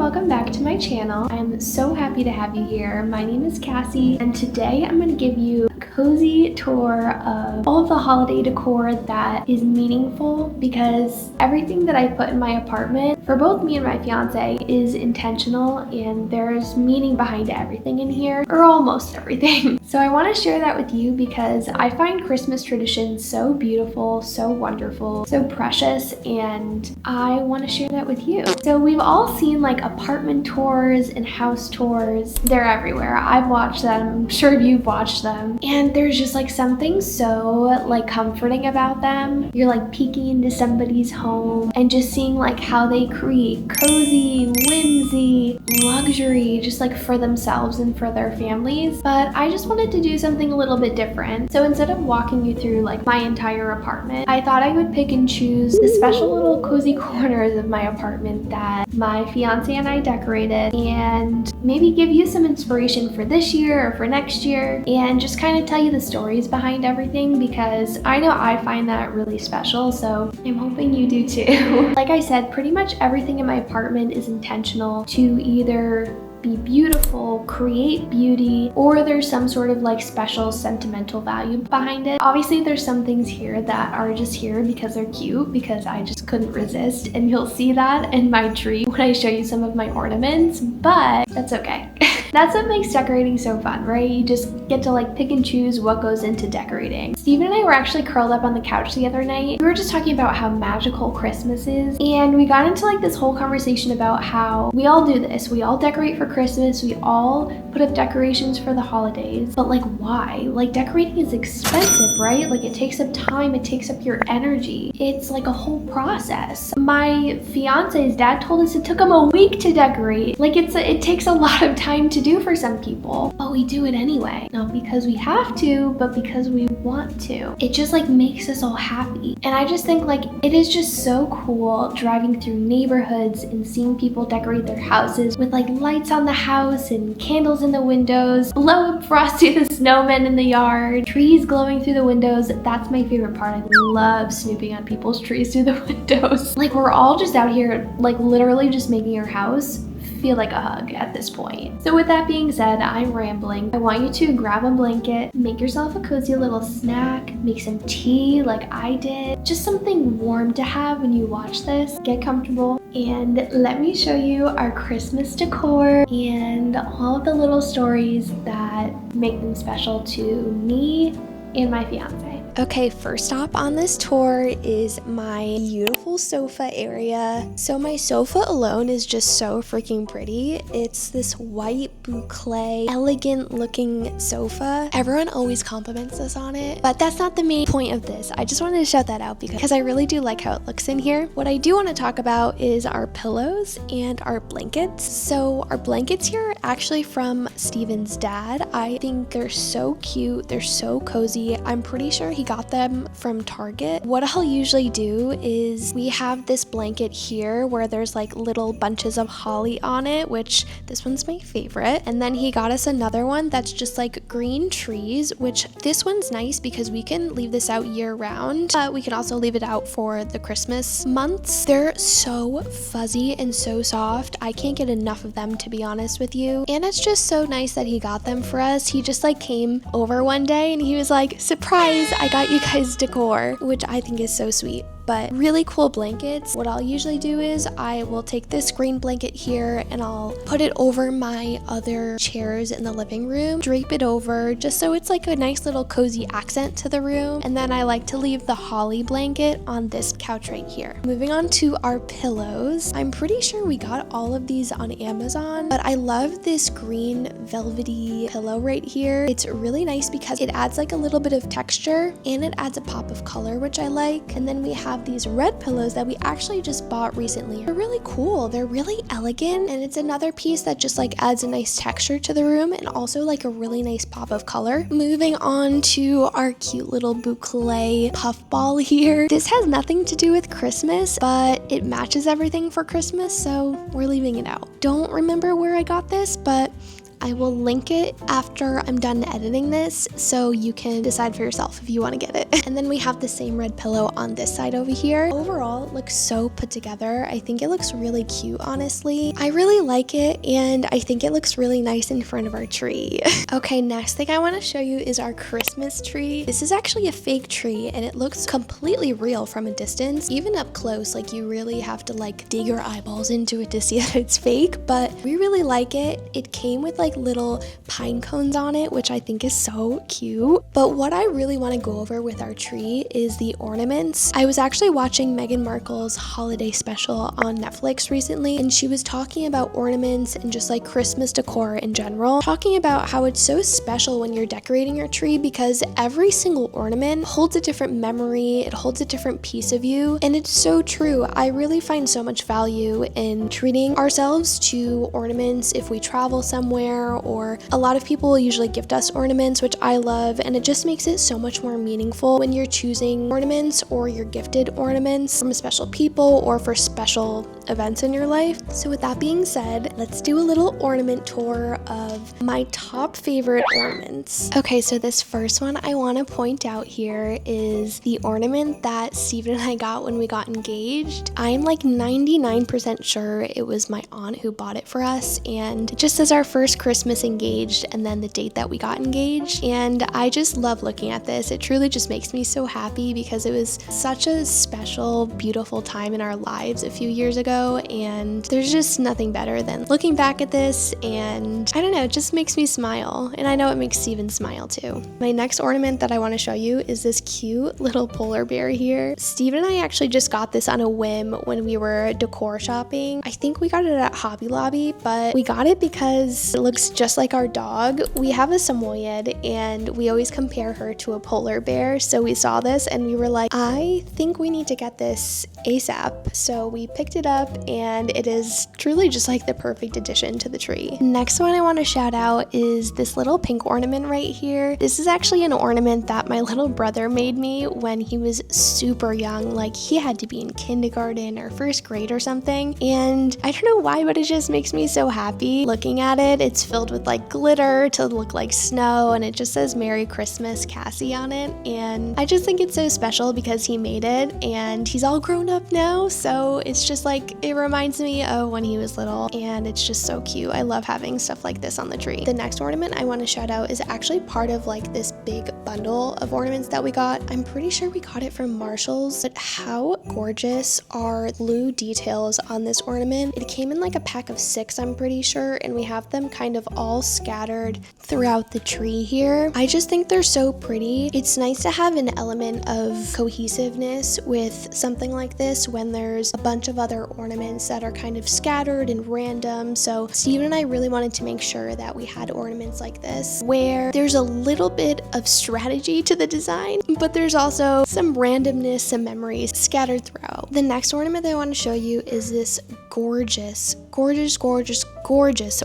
Welcome back to my channel. I'm so happy to have you here. My name is Cassie, and today I'm going to give you a cozy tour of all of the holiday decor that is meaningful, because everything that I put in my apartment for both me and my fiance is intentional, and there's meaning behind everything in here, or almost everything. So I want to share that with you because I find Christmas traditions so beautiful, so wonderful, so precious, and I want to share that with you. So we've all seen like apartment tours and house tours. They're everywhere. I've watched them. I'm sure you've watched them. And there's just like something so like comforting about them. You're like peeking into somebody's home and just seeing like how they create cozy, whimsy, luxury, just like for themselves and for their families. But I just wanted to do something a little bit different. So instead of walking you through like my entire apartment, I thought I would pick and choose the special little cozy corners of my apartment that my fiance and I decorated, and maybe give you some inspiration for this year or for next year, and just kind of tell you the stories behind everything, because I know I find that really special, so I'm hoping you do too. Like I said, pretty much everything in my apartment is intentional to either be beautiful, create beauty, or there's some sort of like special sentimental value behind it. Obviously there's some things here that are just here because they're cute, because I just couldn't resist, and you'll see that in my tree when I show you some of my ornaments, but that's okay. That's what makes decorating so fun, right? You just get to like pick and choose what goes into decorating. Steven and I were actually curled up on the couch the other night. We were just talking about how magical Christmas is, and we got into like this whole conversation about how we all do this. We all decorate for Christmas, we all put up decorations for the holidays, but like why? Like decorating is expensive, right? Like it takes up time, it takes up your energy. It's like a whole process. My fiance's dad told us it took him a week to decorate. Like it takes a lot of time to do for some people, but we do it anyway. Not because we have to, but because we want to. It just like makes us all happy. And I just think like it is just so cool driving through neighborhoods and seeing people decorate their houses with like lights on the house and candles in the windows, blow up Frosty the Snowman in the yard, trees glowing through the windows. That's my favorite part. I love snooping on people's trees through the windows. Like we're all just out here like literally just making your house feel like a hug at this point. So with that being said, I'm rambling. I want you to grab a blanket, make yourself a cozy little snack, make some tea like I did, just something warm to have when you watch this. Get comfortable and let me show you our Christmas decor and all of the little stories that make them special to me and my fiance. Okay, first stop on this tour is my beautiful sofa area. So my sofa alone is just so freaking pretty. It's this white boucle, elegant looking sofa. Everyone always compliments us on it, but that's not the main point of this. I just wanted to shout that out because I really do like how it looks in here. What I do want to talk about is our pillows and our blankets. So our blankets here are actually from Steven's dad. I think they're so cute. They're so cozy. I'm pretty sure he got them from Target. What I'll usually do is we have this blanket here where there's like little bunches of holly on it, which this one's my favorite. And then he got us another one that's just like green trees, which this one's nice because we can leave this out year round. We can also leave it out for the Christmas months. They're so fuzzy and so soft. I can't get enough of them, to be honest with you. And it's just so nice that he got them for us. He just like came over one day and he was like, surprise, I got you guys decor, which I think is so sweet. but really cool blankets. What I'll usually do is I will take this green blanket here and I'll put it over my other chairs in the living room, drape it over just so it's like a nice little cozy accent to the room. And then I like to leave the holly blanket on this couch right here. Moving on to our pillows. I'm pretty sure we got all of these on Amazon, but I love this green velvety pillow right here. It's really nice because it adds like a little bit of texture and it adds a pop of color, which I like. And then we have these red pillows that we actually just bought recently. They're really cool. They're really elegant, and it's another piece that just like adds a nice texture to the room and also like a really nice pop of color. Moving on to our cute little boucle puff ball here. This has nothing to do with Christmas, but it matches everything for Christmas, so we're leaving it out. Don't remember where I got this, but I will link it after I'm done editing this so you can decide for yourself if you want to get it. And then we have the same red pillow on this side over here. Overall, it looks so put together. I think it looks really cute, honestly. I really like it, and I think it looks really nice in front of our tree. Okay, next thing I want to show you is our Christmas tree. This is actually a fake tree, and it looks completely real from a distance. Even up close, like you really have to like dig your eyeballs into it to see that it's fake, but we really like it. It came with like little pine cones on it, which I think is so cute. But what I really want to go over with our tree is the ornaments. I was actually watching Meghan Markle's holiday special on Netflix recently, and she was talking about ornaments and just like Christmas decor in general, talking about how it's so special when you're decorating your tree because every single ornament holds a different memory, it holds a different piece of you, and it's so true. I really find so much value in treating ourselves to ornaments if we travel somewhere, or a lot of people usually gift us ornaments, which I love, and it just makes it so much more meaningful when you're choosing ornaments or you're gifted ornaments from special people or for special events in your life. So with that being said, let's do a little ornament tour of my top favorite ornaments. Okay, so this first one I want to point out here is the ornament that Steven and I got when we got engaged. I'm like 99% sure it was my aunt who bought it for us, and it just says our first Christmas engaged and then the date that we got engaged. And I just love looking at this. It truly just makes me so happy because it was such a special, beautiful time in our lives a few years ago, and there's just nothing better than looking back at this, and I don't know, it just makes me smile, and I know it makes Steven smile too. My next ornament that I want to show you is this cute little polar bear here. Steven and I actually just got this on a whim when we were decor shopping. I think we got it at Hobby Lobby, but we got it because it looks just like our dog. We have a Samoyed, and we always compare her to a polar bear, so we saw this and we were like, I think we need to get this ASAP. So we picked it up, and it is truly just like the perfect addition to the tree. Next one I want to shout out is this little pink ornament right here. This is actually an ornament that my little brother made me when he was super young, like he had to be in kindergarten or first grade or something, and I don't know why, but it just makes me so happy looking at it. It's filled with like glitter to look like snow, and it just says Merry Christmas Cassie on it, and I just think it's so special because he made it and he's all grown up now, so it's just like it reminds me of when he was little, and it's just so cute. I love having stuff like this on the tree. The next ornament I want to shout out is actually part of like this big bundle of ornaments that we got. I'm pretty sure we got it from Marshall's, but how gorgeous are blue details on this ornament. It came in like a pack of 6, I'm pretty sure, and we have them kind of all scattered throughout the tree here. I just think they're so pretty. It's nice to have an element of cohesiveness with something like this when there's a bunch of other ornaments that are kind of scattered and random. So Steven and I really wanted to make sure that we had ornaments like this where there's a little bit of strategy to the design, but there's also some randomness, some memories scattered throughout. The next ornament that I want to show you is this gorgeous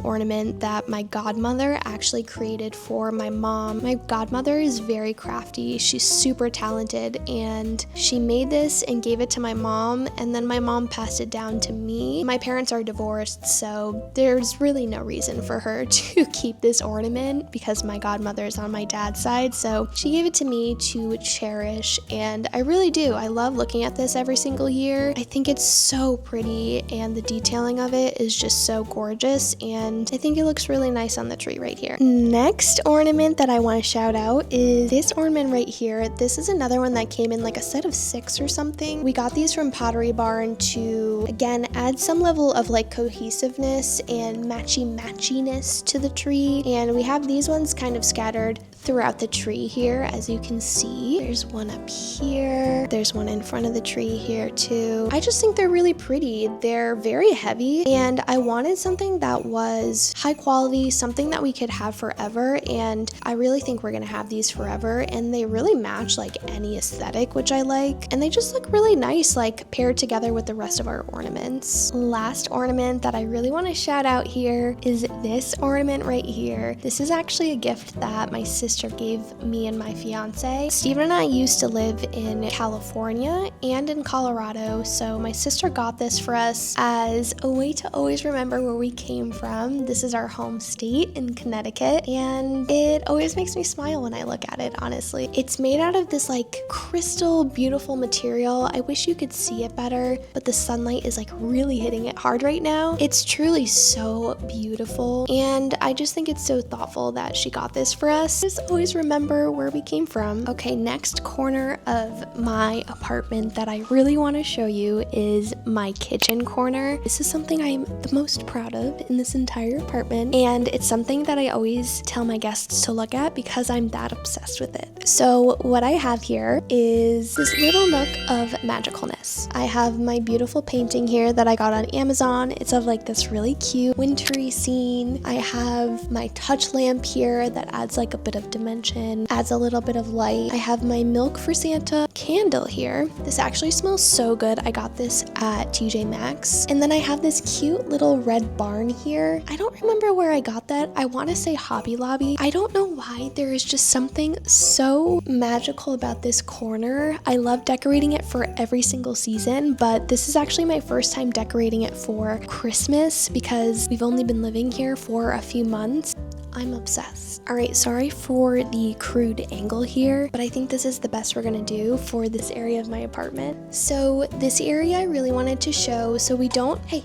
ornament that my godmother actually created for my mom. My godmother is very crafty. She's super talented, and she made this and gave it to my mom, and then my mom passed it down to me. My parents are divorced, so there's really no reason for her to keep this ornament because my godmother is on my dad's side, so she gave it to me to cherish, and I really do. I love looking at this every single year. I think it's so pretty, and the detailing of it is just so gorgeous, and I think it looks really nice on the tree right here. Next ornament that I want to shout out is this ornament right here. This is another one that came in like a set of 6 or something. We got these from Pottery Barn to, again, add some level of like cohesiveness and matchiness to the tree, and we have these ones kind of scattered throughout the tree here, as you can see. There's one up here, there's one in front of the tree here too. I just think they're really pretty. They're very heavy, and I wanted something that was high quality, something that we could have forever, and I really think we're gonna have these forever, and they really match like any aesthetic, which I like, and they just look really nice like paired together with the rest of our ornaments. Last ornament that I really want to shout out here is this ornament right here. This is actually a gift that my sister gave me and my fiance. Steven and I used to live in California and in Colorado, so my sister got this for us as a way to always remember where we came from. This is our home state in Connecticut, and it always makes me smile when I look at it, honestly. It's made out of this like crystal beautiful material. I wish you could see it better, but the sunlight is like really hitting it hard right now. It's truly so beautiful, and I just think it's so thoughtful that she got this for us. Just always remember where we came from. Okay, next corner of my apartment that I really want to show you is my kitchen corner. This is something I'm the most proud of in this entire apartment, and it's something that I always tell my guests to look at because I'm that obsessed with it. So what I have here is this little nook of magicalness. I have my beautiful painting here that I got on Amazon. It's of like this really cute wintry scene. I have my touch lamp here that adds like a bit of dimension, adds a little bit of light. I have my Milk for Santa candle here. This actually smells so good. I got this at TJ Maxx. And then I have this cute little red barn here. I don't remember where I got that. I want to say Hobby Lobby. I don't know why. There is just something so magical about this corner. I love decorating it for every single season, but this is actually my first time decorating it for Christmas because we've only been living here for a few months. I'm obsessed. All right, sorry for the crude angle here, but I think this is the best we're gonna do for this area of my apartment. So this area I really wanted to show so we don't, hey.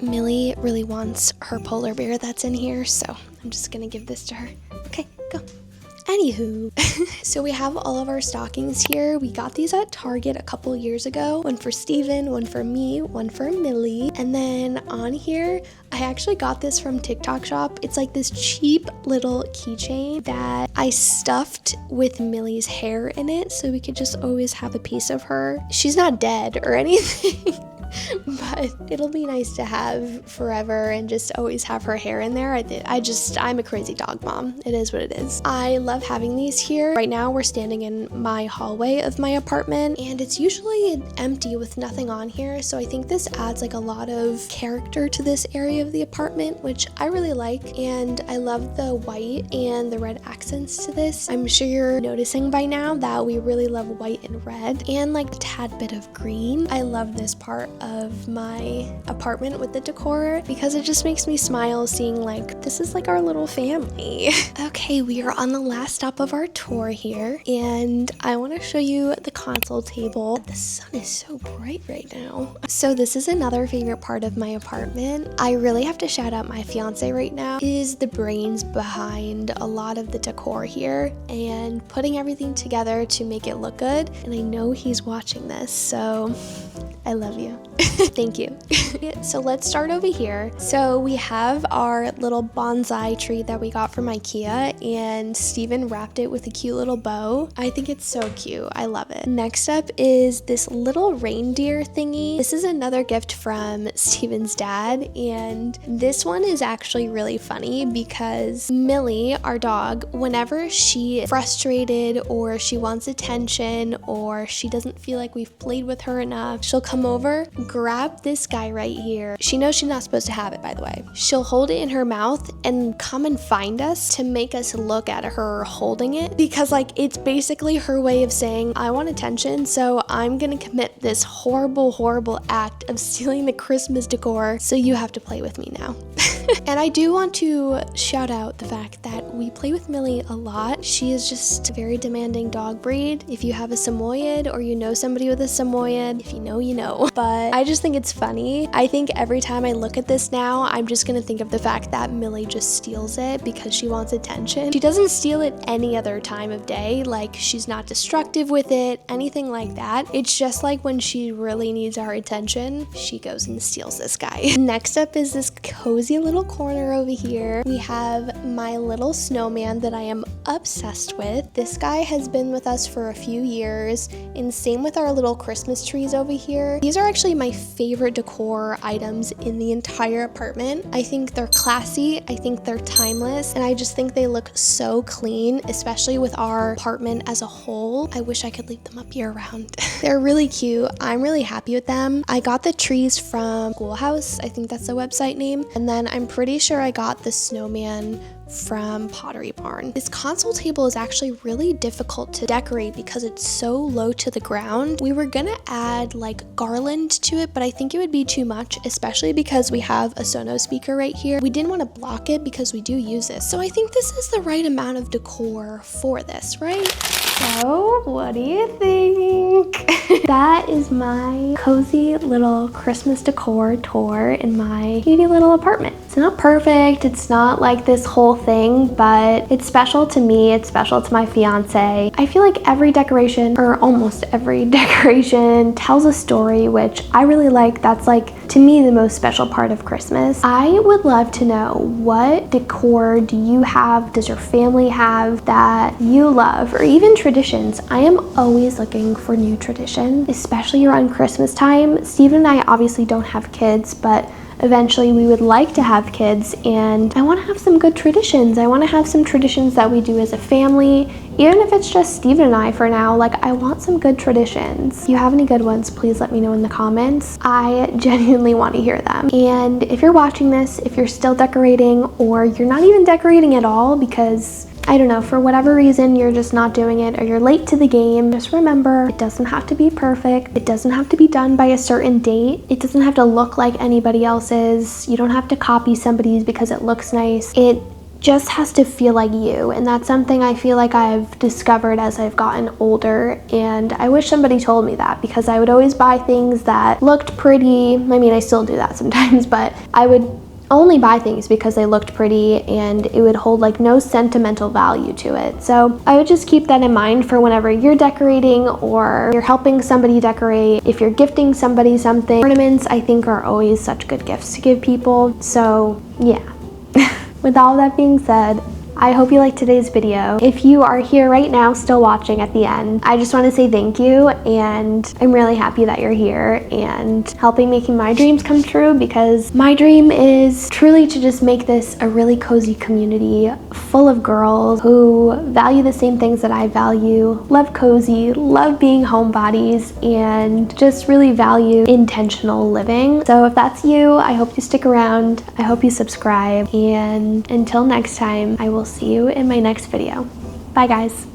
Millie really wants her polar bear that's in here, so I'm just gonna give this to her. Okay, go. Anywho, so we have all of our stockings here. We got these at Target a couple years ago. One for Steven, one for me, one for Millie. And then on here, I actually got this from TikTok Shop. It's like this cheap little keychain that I stuffed with Millie's hair in it so we could just always have a piece of her. She's not dead or anything. But it'll be nice to have forever and just always have her hair in there. I'm a crazy dog mom. It is what it is. I love having these here. Right now we're standing in my hallway of my apartment and it's usually empty with nothing on here. So I think this adds like a lot of character to this area of the apartment, which I really like. And I love the white and the red accents to this. I'm sure you're noticing by now that we really love white and red and like a tad bit of green. I love this part of my apartment with the decor because it just makes me smile seeing like this is like our little family. Okay, we are on the last stop of our tour here and I want to show you the console table. The sun is so bright right now. So this is another favorite part of my apartment. I really have to shout out my fiance right now. He is the brains behind a lot of the decor here and putting everything together to make it look good, and I know he's watching this, so I love you. Thank you. So let's start over here. So we have our little bonsai tree that we got from IKEA and Steven wrapped it with a cute little bow. I think it's so cute. I love it. Next up is this little reindeer thingy. This is another gift from Steven's dad, and this one is actually really funny because Millie, our dog, whenever she's frustrated or she wants attention or she doesn't feel like we've played with her enough, she'll come over, grab this guy right here. She knows she's not supposed to have it, by the way. She'll hold it in her mouth and come and find us to make us look at her holding it because like it's basically her way of saying, I want attention, so I'm gonna commit this horrible act of stealing the Christmas decor, so you have to play with me now. And I do want to shout out the fact that we play with Millie a lot. She is just a very demanding dog breed. If you have a Samoyed or you know somebody with a Samoyed, if you know, you know. But I just think it's funny. I think every time I look at this now, I'm just gonna think of the fact that Millie just steals it because she wants attention. She doesn't steal it any other time of day. Like, she's not destructive with it, anything like that. It's just like when she really needs our attention, she goes and steals this guy. Next up is this cozy little corner over here. We have my little snowman that I am obsessed with. This guy has been with us for a few years, and same with our little Christmas trees over here. These are actually my favorite decor items in the entire apartment. I think they're classy, I think they're timeless, and I just think they look so clean, especially with our apartment as a whole. I wish I could leave them up year round. They're really cute. I'm really happy with them. I got the trees from Schoolhouse, I think that's the website name, and then I'm pretty sure I got the snowman from Pottery Barn. This console table is actually really difficult to decorate because it's so low to the ground. We were gonna add like garland to it, but I think it would be too much, especially because we have a Sonos speaker right here. We didn't want to block it because we do use this. So I think this is the right amount of decor for this, right? So, what do you think? That is my cozy little Christmas decor tour in my cutie little apartment. It's not perfect, it's not like this whole thing, but it's special to me, it's special to my fiance. I feel like every decoration, or almost every decoration, tells a story, which I really like. That's like, to me, the most special part of Christmas. I would love to know, what decor do you have, does your family have that you love, or even traditions. I am always looking for new traditions, especially around Christmas time. Steven and I obviously don't have kids, but eventually we would like to have kids, and I want to have some good traditions. I want to have some traditions that we do as a family, even if it's just Steven and I for now. Like, I want some good traditions. If you have any good ones, please let me know in the comments. I genuinely want to hear them. And if you're watching this, if you're still decorating, or you're not even decorating at all because, I don't know, for whatever reason you're just not doing it, or you're late to the game, just remember, it doesn't have to be perfect. It doesn't have to be done by a certain date. It doesn't have to look like anybody else's. You don't have to copy somebody's because it looks nice. It just has to feel like you, and that's something I feel like I've discovered as I've gotten older, and I wish somebody told me that, because I would always buy things that looked pretty. I mean, I still do that sometimes, but I would only buy things because they looked pretty and it would hold like no sentimental value to it. So I would just keep that in mind for whenever you're decorating or you're helping somebody decorate. If you're gifting somebody something, ornaments I think are always such good gifts to give people. So yeah. With all that being said, I hope you liked today's video. If you are here right now still watching at the end, I just want to say thank you, and I'm really happy that you're here and helping making my dreams come true, because my dream is truly to just make this a really cozy community full of girls who value the same things that I value, love cozy, love being homebodies, and just really value intentional living. So if that's you, I hope you stick around. I hope you subscribe, and until next time, I will see you in my next video. Bye guys.